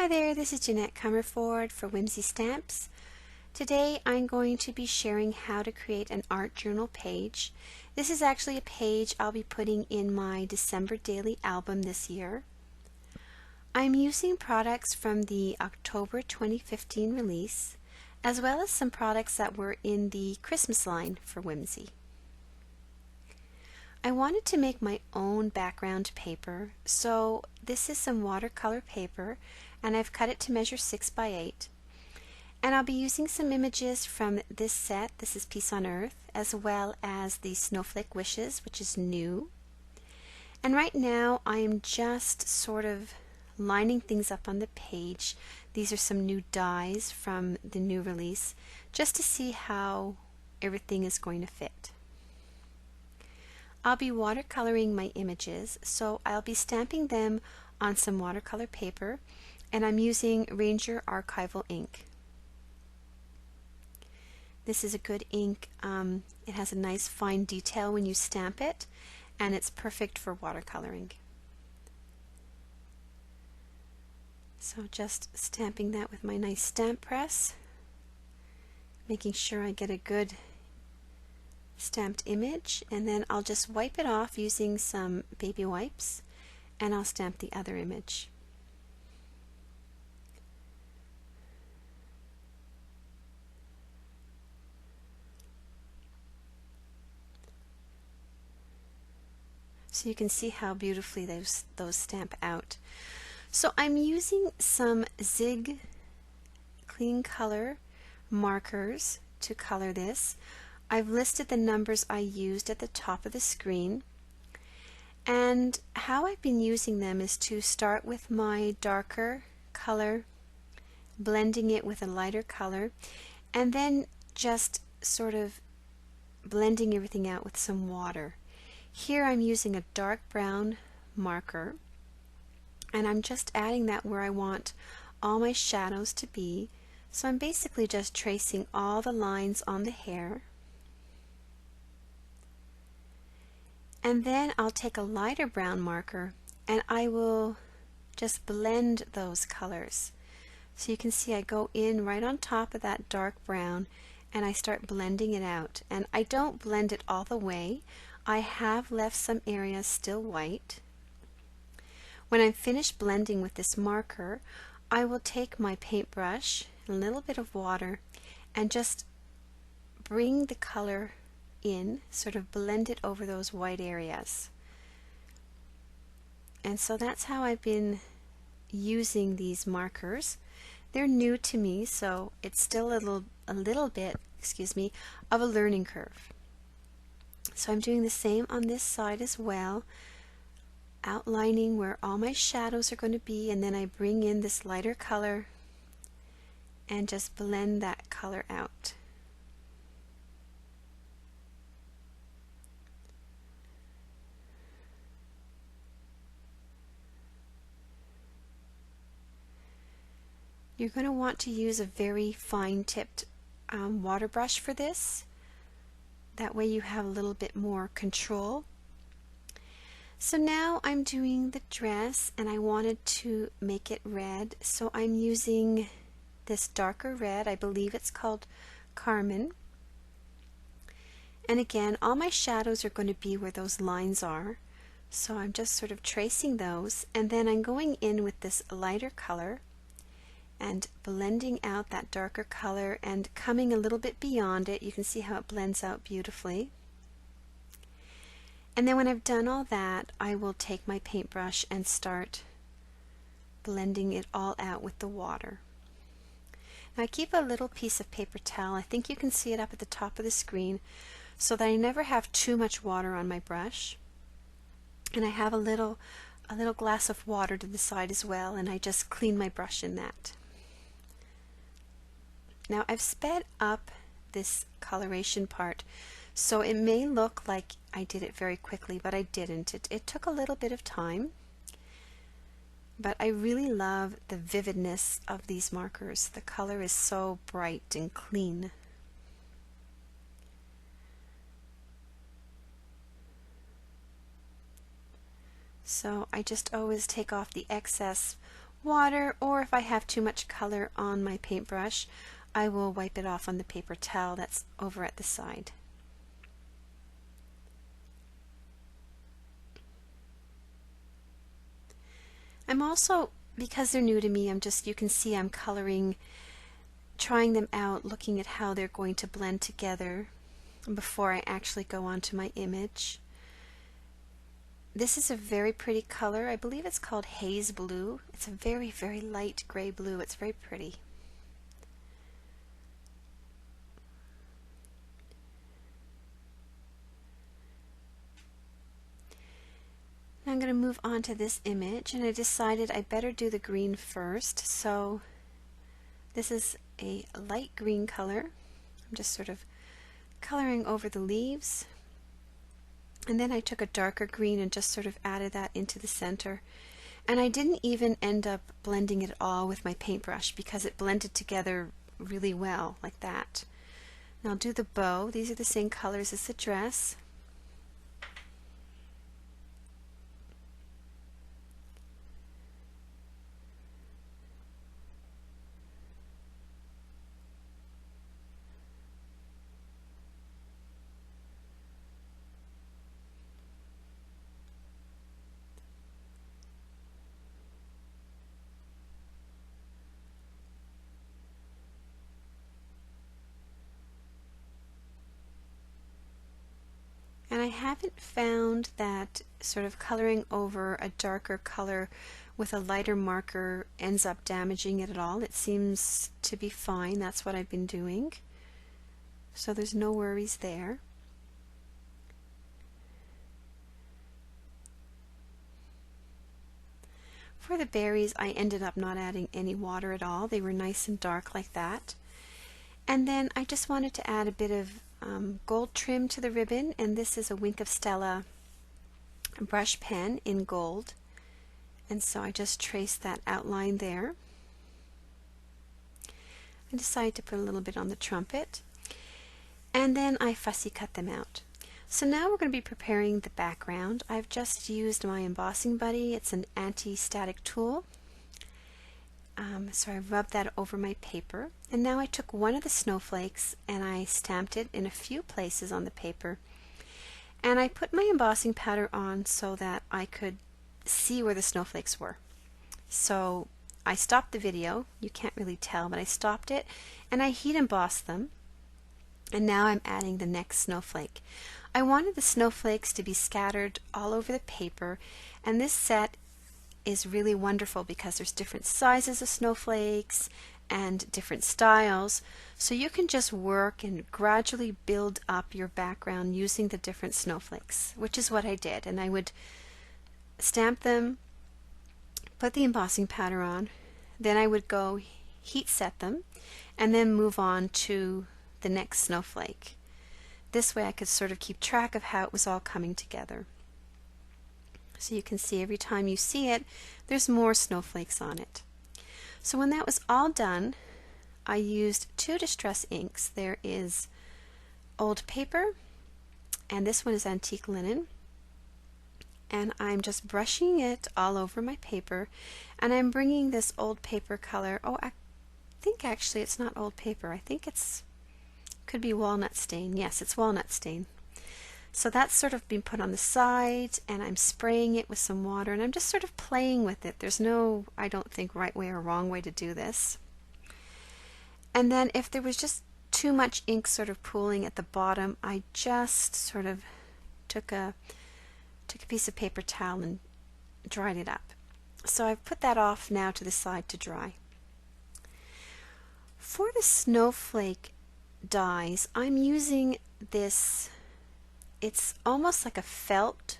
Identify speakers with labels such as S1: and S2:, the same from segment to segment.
S1: Hi there, this is Jeanette Comerford for Whimsy Stamps. Today I'm going to be sharing how to create an art journal page. This is actually a page I'll be putting in my December daily album this year. I'm using products from the October 2015 release, as well as some products that were in the Christmas line for Whimsy. I wanted to make my own background paper, so this is some watercolor paper, and I've cut it to measure 6 by 8. And I'll be using some images from this set, this is Peace on Earth, as well as the Snowflake Wishes, which is new. And right now I am just sort of lining things up on the page. These are some new dies from the new release, just to see how everything is going to fit. I'll be watercoloring my images, so I'll be stamping them on some watercolor paper, and I'm using Ranger Archival ink. This is a good ink. It has a nice fine detail when you stamp it, and it's perfect for watercoloring. So just stamping that with my nice stamp press, making sure I get a good stamped image, and then I'll just wipe it off using some baby wipes, and I'll stamp the other image. So you can see how beautifully those stamp out. So I'm using some Zig clean color markers to color this. I've listed the numbers I used at the top of the screen, and how I've been using them is to start with my darker color, blending it with a lighter color, and then just sort of blending everything out with some water. Here I'm using a dark brown marker, and I'm just adding that where I want all my shadows to be. So I'm basically just tracing all the lines on the hair. And then I'll take a lighter brown marker and I will just blend those colors. So you can see I go in right on top of that dark brown and I start blending it out. And I don't blend it all the way. I have left some areas still white. When I'm finished blending with this marker, I will take my paintbrush, a little bit of water, and just bring the color in, sort of blend it over those white areas. And so that's how I've been using these markers. They're new to me, so it's still a little bit, of a learning curve. So I'm doing the same on this side as well, outlining where all my shadows are going to be, and then I bring in this lighter color and just blend that color out. You're going to want to use a very fine-tipped water brush for this. That way you have a little bit more control. So now I'm doing the dress, and I wanted to make it red, so I'm using this darker red. I believe it's called Carmine. And again, all my shadows are going to be where those lines are. So I'm just sort of tracing those, and then I'm going in with this lighter color and blending out that darker color and coming a little bit beyond it. You can see how it blends out beautifully. And then when I've done all that, I will take my paintbrush and start blending it all out with the water. Now I keep a little piece of paper towel, I think you can see it up at the top of the screen, so that I never have too much water on my brush. And I have a little glass of water to the side as well, and I just clean my brush in that. Now I've sped up this coloration part, so it may look like I did it very quickly, but I didn't. It took a little bit of time, but I really love the vividness of these markers. The color is so bright and clean. So I just always take off the excess water, or if I have too much color on my paintbrush, I will wipe it off on the paper towel that's over at the side. I'm also, because they're new to me, you can see I'm coloring, trying them out, looking at how they're going to blend together before I actually go on to my image. This is a very pretty color. I believe it's called haze blue. It's a very, very light gray blue. It's very pretty. Now I'm going to move on to this image, and I decided I better do the green first. So this is a light green color. I'm just sort of coloring over the leaves. And then I took a darker green and just sort of added that into the center. And I didn't even end up blending it all with my paintbrush because it blended together really well like that. Now I'll do the bow. These are the same colors as the dress. And I haven't found that sort of coloring over a darker color with a lighter marker ends up damaging it at all. It seems to be fine. That's what I've been doing. So there's no worries there. For the berries, I ended up not adding any water at all. They were nice and dark like that. And then I just wanted to add a bit of gold trim to the ribbon, and this is a Wink of Stella brush pen in gold, and so I just traced that outline there. I decided to put a little bit on the trumpet, and then I fussy cut them out. So now we're going to be preparing the background. I've just used my embossing buddy. It's an anti-static tool. So I rubbed that over my paper, and now I took one of the snowflakes and I stamped it in a few places on the paper, and I put my embossing powder on so that I could see where the snowflakes were. So I stopped the video. You can't really tell, but I stopped it and I heat embossed them, and now I'm adding the next snowflake. I wanted the snowflakes to be scattered all over the paper, and this set is really wonderful because there's different sizes of snowflakes and different styles, so you can just work and gradually build up your background using the different snowflakes, which is what I did. And I would stamp them, put the embossing powder on, then I would go heat set them, and then move on to the next snowflake. This way I could sort of keep track of how it was all coming together. So you can see every time you see it, there's more snowflakes on it. So when that was all done, I used two distress inks. There is old paper, and this one is antique linen. And I'm just brushing it all over my paper, and I'm bringing this old paper color. Oh, I think actually it's not old paper. I think could be walnut stain. Yes, it's walnut stain. So that's sort of been put on the side, and I'm spraying it with some water, and I'm just sort of playing with it. There's no, I don't think, right way or wrong way to do this. And then if there was just too much ink sort of pooling at the bottom, I just sort of took a piece of paper towel and dried it up. So I've put that off now to the side to dry. For the snowflake dies, I'm using this. It's almost like a felt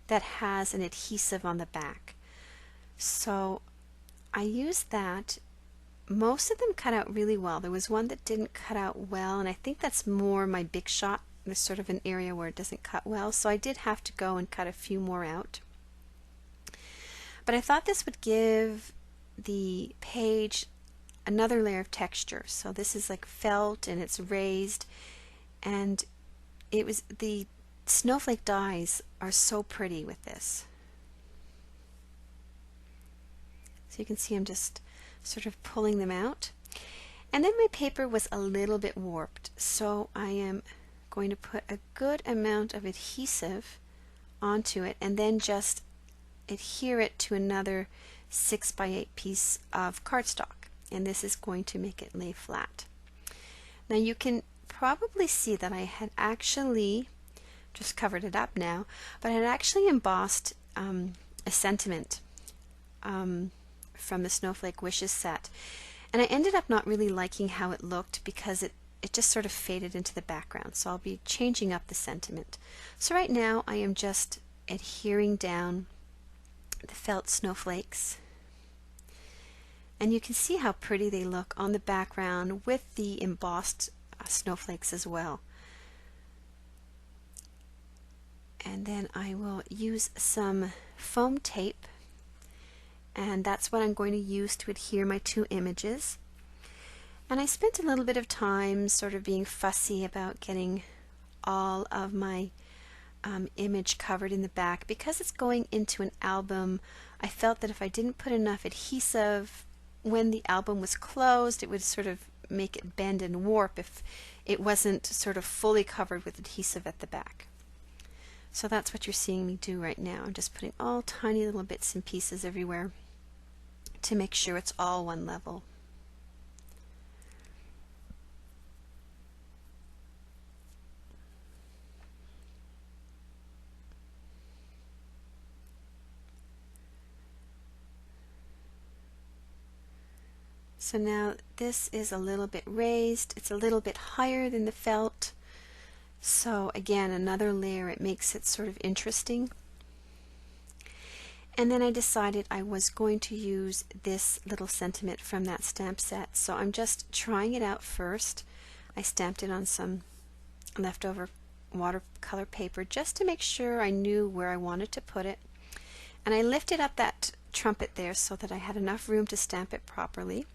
S1: that has an adhesive on the back. So I used that. Most of them cut out really well. There was one that didn't cut out well, and I think that's more my big shot. There's sort of an area where it doesn't cut well, so I did have to go and cut a few more out. But I thought this would give the page another layer of texture. So this is like felt, and it's raised, and the snowflake dies are so pretty with this. So you can see I'm just sort of pulling them out. And then my paper was a little bit warped, so I am going to put a good amount of adhesive onto it and then just adhere it to another 6x8 piece of cardstock, and this is going to make it lay flat. Now you can probably see that I had actually just covered it up now, but I had actually embossed a sentiment from the Snowflake Wishes set, and I ended up not really liking how it looked because it just sort of faded into the background, so I'll be changing up the sentiment. So right now I am just adhering down the felt snowflakes, and you can see how pretty they look on the background with the embossed snowflakes as well. And then I will use some foam tape, and that's what I'm going to use to adhere my two images. And I spent a little bit of time sort of being fussy about getting all of my image covered in the back. Because it's going into an album, I felt that if I didn't put enough adhesive when the album was closed, it would sort of make it bend and warp if it wasn't sort of fully covered with adhesive at the back. So that's what you're seeing me do right now. I'm just putting all tiny little bits and pieces everywhere to make sure it's all one level. So now this is a little bit raised. It's a little bit higher than the felt. So again, another layer, it makes it sort of interesting. And then I decided I was going to use this little sentiment from that stamp set. So I'm just trying it out first. I stamped it on some leftover watercolor paper just to make sure I knew where I wanted to put it. And I lifted up that trumpet there so that I had enough room to stamp it properly.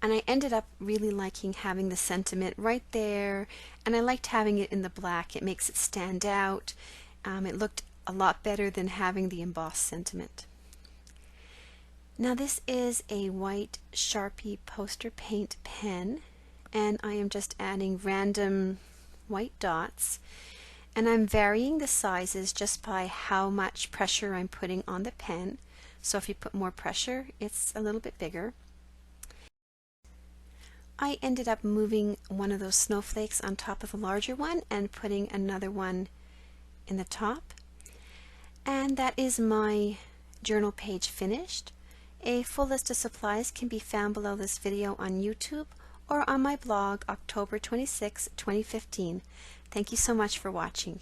S1: And I ended up really liking having the sentiment right there, and I liked having it in the black. It makes it stand out. It looked a lot better than having the embossed sentiment. Now this is a white Sharpie poster paint pen, and I am just adding random white dots, and I'm varying the sizes just by how much pressure I'm putting on the pen. So if you put more pressure, it's a little bit bigger. I ended up moving one of those snowflakes on top of the larger one and putting another one in the top. And that is my journal page finished. A full list of supplies can be found below this video on YouTube or on my blog October 26, 2015. Thank you so much for watching.